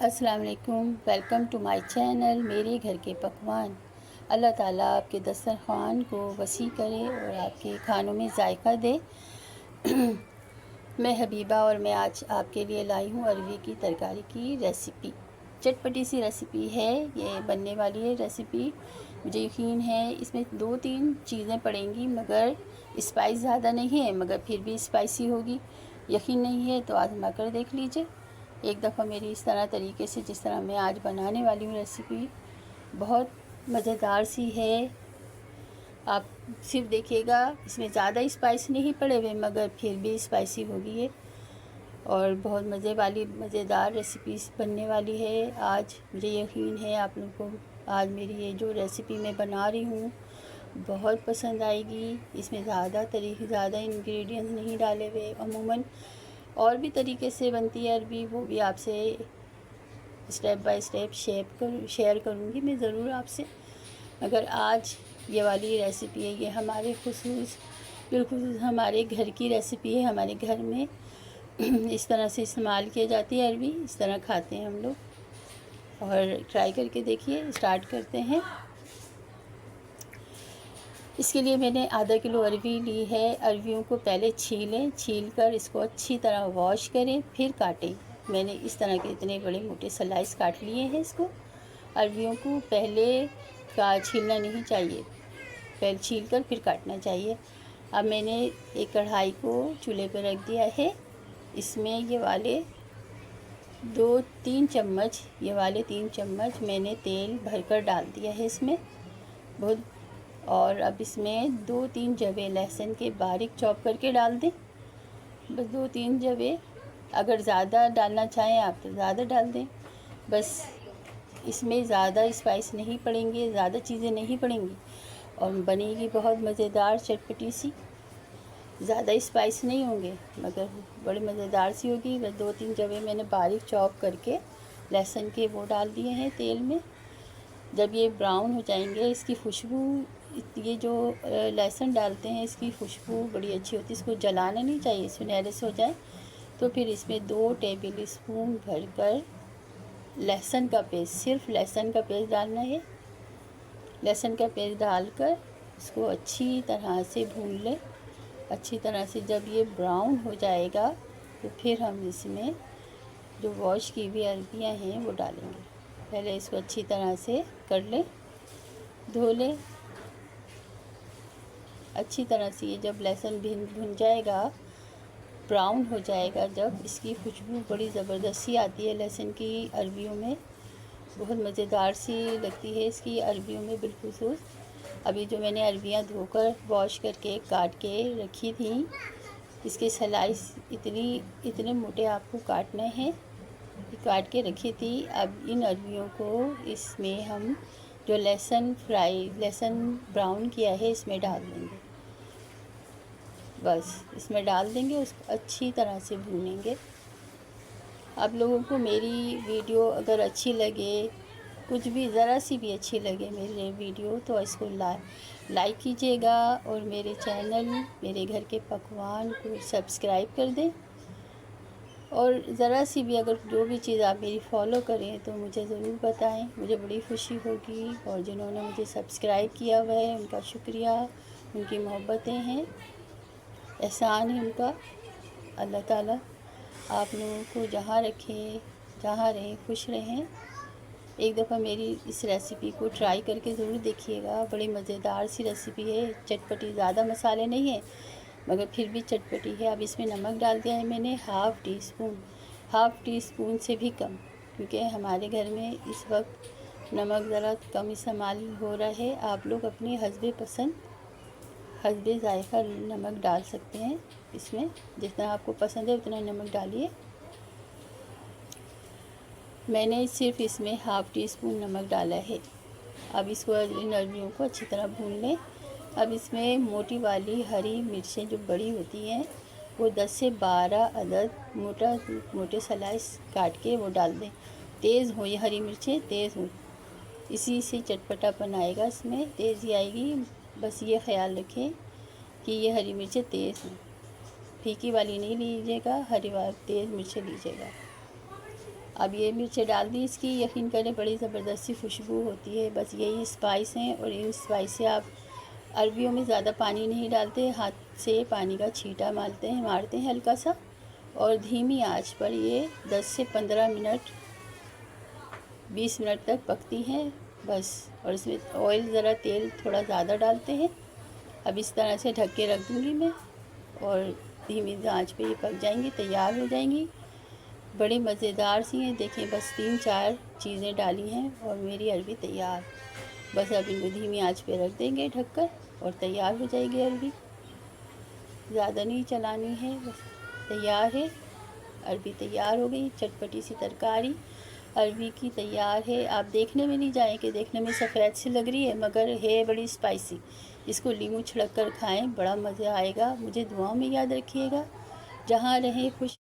अस्सलाम वालेकुम। Welcome to my channel मेरे घर के पकवान। अल्लाह ताला आपके दस्तरख़्वान को वसी करे और आपके खानों में जायका दे। मैं हबीबा और मैं आज आपके लिए लाई हूँ अरवी की तरकारी की रेसिपी। चटपटी सी रेसिपी है, ये बनने वाली है रेसिपी। मुझे यकीन है इसमें 2-3 चीज़ें पड़ेंगी, मगर स्पाइस ज़्यादा नहीं है, मगर फिर भी स्पाइसी होगी। यकीन नहीं है तो आज़मा कर देख लीजिए एक दफ़ा मेरी इस तरह तरीके से, जिस तरह मैं आज बनाने वाली हूँ रेसिपी। बहुत मज़ेदार सी है, आप सिर्फ देखिएगा। इसमें ज़्यादा स्पाइस नहीं पड़े हुए, मगर फिर भी स्पाइसी होगी ये, और बहुत मज़े वाली मज़ेदार रेसिपी बनने वाली है आज। मुझे यकीन है आप लोगों को आज मेरी ये जो रेसिपी मैं बना रही हूँ बहुत पसंद आएगी। इसमें ज़्यादा इंग्रेडिएंट्स नहीं डाले हुए, अमूमन और भी तरीके से बनती है अरबी, वो भी आपसे स्टेप बाय स्टेप शेयर करूँगी मैं ज़रूर आपसे। मगर आज ये वाली रेसिपी है, ये हमारे बिलखुसूस हमारे घर की रेसिपी है। हमारे घर में इस तरह से इस्तेमाल की जाती है अरबी, इस तरह खाते हैं हम लोग। और ट्राई करके देखिए। स्टार्ट करते हैं। इसके लिए मैंने आधा किलो अरवी ली है। अरवियों को पहले छील कर इसको अच्छी तरह वॉश करें, फिर काटें। मैंने इस तरह के इतने बड़े मोटे स्लाइस काट लिए हैं इसको। अरवियों को पहले छीलना नहीं चाहिए, पहले छील कर फिर काटना चाहिए। अब मैंने एक कढ़ाई को चूल्हे पर रख दिया है। इसमें ये वाले 3 चम्मच मैंने तेल भरकर डाल दिया है इसमें बहुत। और अब इसमें 2-3 जवे लहसुन के बारीक चॉप करके डाल दें। बस 2-3 जवे, अगर ज़्यादा डालना चाहें आप तो ज़्यादा डाल दें। बस इसमें ज़्यादा स्पाइस नहीं पड़ेंगे, ज़्यादा चीज़ें नहीं पड़ेंगी, और बनेगी बहुत मज़ेदार चटपटी सी। ज़्यादा स्पाइस नहीं होंगे, मगर बड़ी मज़ेदार सी होगी। बस 2-3 जवे मैंने बारीक चॉप करके लहसुन के वो डाल दिए हैं तेल में। जब ये ब्राउन हो जाएंगे, इसकी खुशबू, ये जो लहसुन डालते हैं इसकी खुशबू बड़ी अच्छी होती है। इसको जलाना नहीं चाहिए, सुनहरे से हो जाए तो फिर इसमें 2 टेबल स्पून भरकर लहसुन का पेस्ट, सिर्फ लहसुन का पेस्ट डालना है। लहसुन का पेस्ट डालकर इसको अच्छी तरह से भून लें। अच्छी तरह से जब ये ब्राउन हो जाएगा तो फिर हम इसमें जो वॉश की हुई अरबियाँ हैं वो डालेंगे। पहले इसको अच्छी तरह से कर लें, धो लें अच्छी तरह से। ये जब लहसुन भुन जाएगा, ब्राउन हो जाएगा, जब इसकी खुशबू बड़ी ज़बरदस्त सी आती है लहसुन की अरबियों में, बहुत मज़ेदार सी लगती है इसकी अरबियों में बिलखुसूस। अभी जो मैंने अरबियाँ धोकर वॉश करके काट के रखी थी, इसके स्लाइस इतने मोटे आपको काटने हैं, काट के रखी थी। अब इन अरबियों को इसमें हम जो लहसुन ब्राउन किया है इसमें डाल देंगे। बस इसमें डाल देंगे, उसको अच्छी तरह से भूनेंगे। आप लोगों को मेरी वीडियो अगर अच्छी लगे, कुछ भी ज़रा सी भी अच्छी लगे मेरी वीडियो, तो इसको लाइक कीजिएगा और मेरे चैनल मेरे घर के पकवान को सब्सक्राइब कर दें। और ज़रा सी भी अगर जो भी चीज़ आप मेरी फॉलो करें तो मुझे ज़रूर बताएं, मुझे बड़ी खुशी होगी। और जिन्होंने मुझे सब्सक्राइब किया हुआ है उनका शुक्रिया, उनकी मोहब्बतें हैं, एहसान है उनका। अल्लाह ताला आप लोगों को जहाँ रखें, जहाँ रहें, खुश रहें। एक दफ़ा मेरी इस रेसिपी को ट्राई करके ज़रूर देखिएगा, बड़ी मज़ेदार सी रेसिपी है, चटपटी। ज़्यादा मसाले नहीं है, मगर फिर भी चटपटी है। अब इसमें नमक डाल दिया है मैंने हाफ़ टी स्पून से भी कम, क्योंकि हमारे घर में इस वक्त नमक ज़रा कम इस्तेमाल हो रहा है। आप लोग अपने हस्बे पसंद, हस्बे ज़ायक़ा नमक डाल सकते हैं इसमें, जितना आपको पसंद है उतना नमक डालिए। मैंने सिर्फ इसमें हाफ़ टी स्पून नमक डाला है। अब इसको, इन अरबियों को अच्छी तरह भून लें। अब इसमें मोटी वाली हरी मिर्चें जो बड़ी होती हैं वो 10 से 12 अदद मोटे स्लाइस काट के वो डाल दें। तेज़ हो ये हरी मिर्चें, तेज़ हो, इसी से चटपटापन आएगा, इसमें तेज़ी आएगी। बस ये ख़याल रखें कि ये हरी मिर्चें तेज़ हों, फीकी वाली नहीं लीजिएगा, हरी वाली तेज़ मिर्चें लीजिएगा। अब ये मिर्चें डाल दी इसकी, यकीन करें बड़ी ज़बरदस्त सी खुशबू होती है। बस यही स्पाइस हैं और इन स्पाइस से आप अरबियों में ज़्यादा पानी नहीं डालते, हाथ से पानी का छींटा मारते हैं हल्का सा, और धीमी आंच पर ये 10 से 15 मिनट 20 मिनट तक पकती हैं बस। और इसमें ऑयल ज़रा तेल थोड़ा ज़्यादा डालते हैं। अब इस तरह से ढक के रख दूँगी मैं और धीमी आंच पे ये पक जाएंगी, तैयार हो जाएंगी। बड़ी मज़ेदार सी हैं। देखें बस 3-4 चीज़ें डाली हैं और मेरी अरबी तैयार। बस अब इनको धीमी आंच पे रख देंगे ढककर और तैयार हो जाएगी अरबी। ज़्यादा नहीं चलानी है, बस तैयार है अरबी। तैयार हो गई चटपटी सी तरकारी अरबी की तैयार है। आप देखने में नहीं जाएंगे, देखने में सफ़ेद सी लग रही है मगर है बड़ी स्पाइसी। इसको नींबू छिड़क कर खाएं, बड़ा मज़ा आएगा। मुझे दुआओं में याद रखिएगा। जहाँ रहें खुश